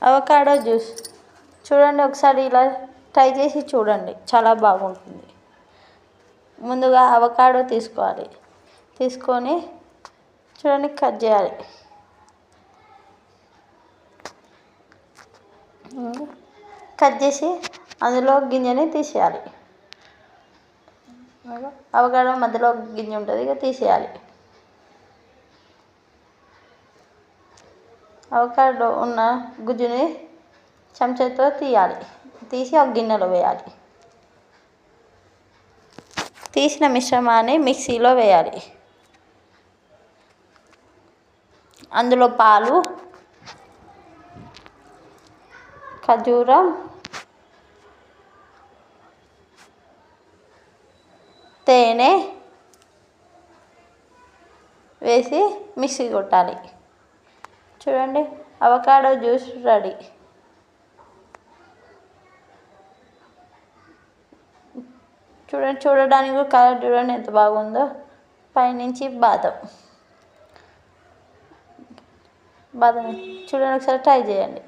Avocado juice చూడండి, ఒకసారి ఇలా ట్రై చేసి చూడండి, చాలా బాగుంటుంది. ముందుగా అవకాడో తీసుకోవాలి. తీసుకొని చూడండి, కట్ చేయాలి. కట్ చేసి అందులో గింజని తీసేయాలి. అవకాడో మధ్యలో గింజ ఉంటుంది, ఇక తీసేయాలి. అవకాడో ఉన్న గుజ్జుని చెంచాతో తీయాలి. తీసి ఒక గిన్నెలో వేయాలి. తీసిన మిశ్రమాన్ని మిక్సీలో వేయాలి. అందులో పాలు, ఖర్జూరం, తేనె వేసి మిక్సీ కొట్టాలి. చూడండి, అవకాడో జ్యూస్ రెడీ. చూడడానికి కలర్ చూడండి ఎంత బాగుందో. పైనుంచి బాదం చూడండి, ఒకసారి ట్రై చేయండి.